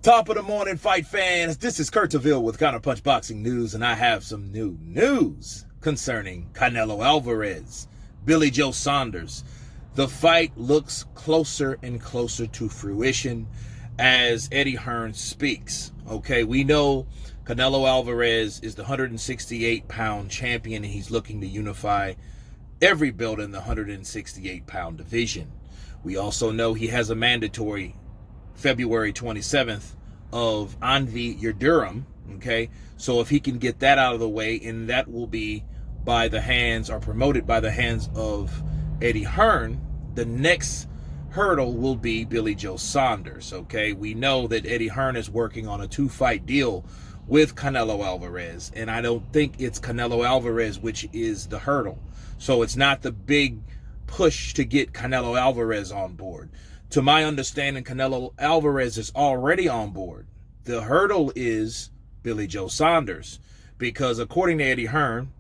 Top of the morning, fight fans. This is Kurt Taville with Counterpunch Boxing News, and I have some new news concerning Canelo Alvarez, Billy Joe Saunders. The fight looks closer and closer to fruition as Eddie Hearn speaks. Okay, we know Canelo Alvarez is the 168-pound champion, and he's looking to unify every belt in the 168-pound division. We also know he has a mandatory February 27th of Envy Durham, okay? So if he can get that out of the way, and that will be by the hands or promoted by the hands of Eddie Hearn, the next hurdle will be Billy Joe Saunders, okay? We know that Eddie Hearn is working on a 2-fight deal with Canelo Alvarez, and I don't think it's Canelo Alvarez which is the hurdle. So it's not the big push to get Canelo Alvarez on board. To my understanding, Canelo Alvarez is already on board. The hurdle is Billy Joe Saunders, because according to Eddie Hearn,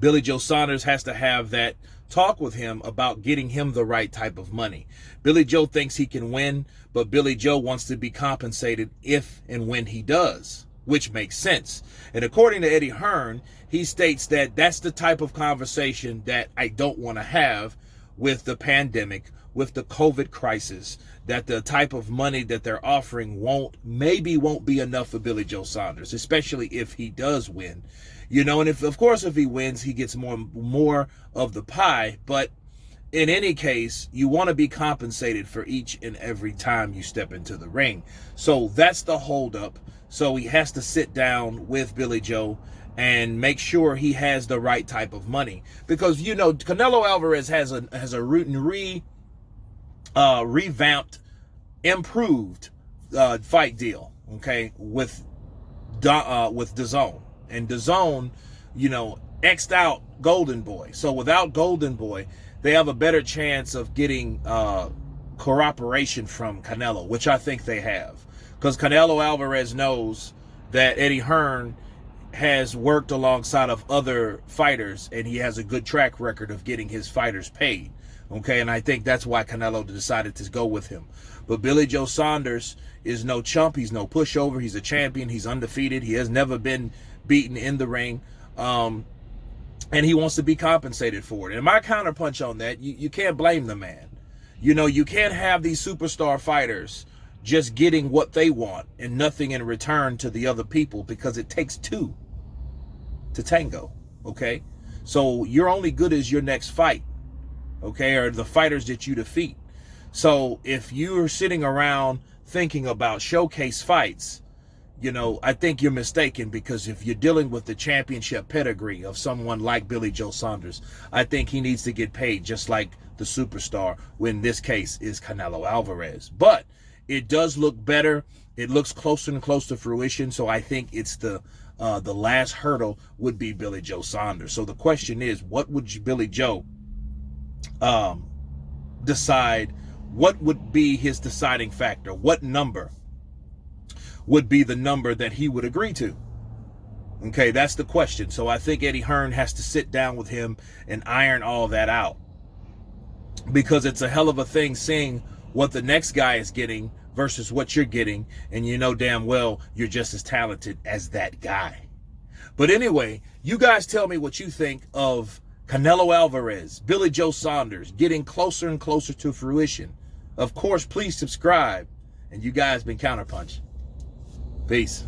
Billy Joe Saunders has to have that talk with him about getting him the right type of money. Billy Joe thinks he can win, but Billy Joe wants to be compensated if and when he does, which makes sense. And according to Eddie Hearn, he states that that's the type of conversation that I don't want to have with the pandemic, with the COVID crisis, that the type of money that they're offering won't be enough for Billy Joe Saunders, especially if he does win. You know, and if he wins, he gets more of the pie. But in any case, you want to be compensated for each and every time you step into the ring. So that's the holdup. So he has to sit down with Billy Joe and make sure he has the right type of money, because you know Canelo Alvarez has a revamped, improved fight deal, okay, with DAZN, and DAZN, you know, X'd out Golden Boy. So without Golden Boy, they have a better chance of getting cooperation from Canelo, which I think they have, because Canelo Alvarez knows that Eddie Hearn has worked alongside of other fighters, and he has a good track record of getting his fighters paid, okay? And I think that's why Canelo decided to go with him. But Billy Joe Saunders is no chump. He's no pushover. He's a champion. He's undefeated. He has never been beaten in the ring, and he wants to be compensated for it. And my counterpunch on that, you can't blame the man. You know, you can't have these superstar fighters just getting what they want and nothing in return to the other people, because it takes two to tango, okay? So you're only good as your next fight, okay, or the fighters that you defeat. So if you're sitting around thinking about showcase fights, you know, I think you're mistaken, because if you're dealing with the championship pedigree of someone like Billy Joe Saunders, I think he needs to get paid just like the superstar, when this case is Canelo Alvarez. But it does look better. It looks closer and closer to fruition. So I think it's the last hurdle would be Billy Joe Saunders. So the question is, what would Billy Joe decide? What would be his deciding factor? What number would be the number that he would agree to? Okay, that's the question. So I think Eddie Hearn has to sit down with him and iron all that out, because it's a hell of a thing seeing what the next guy is getting versus what you're getting, and you know damn well you're just as talented as that guy. But anyway, you guys tell me what you think of Canelo Alvarez, Billy Joe Saunders getting closer and closer to fruition. Of course, please subscribe, and you guys been Counterpunch. Peace.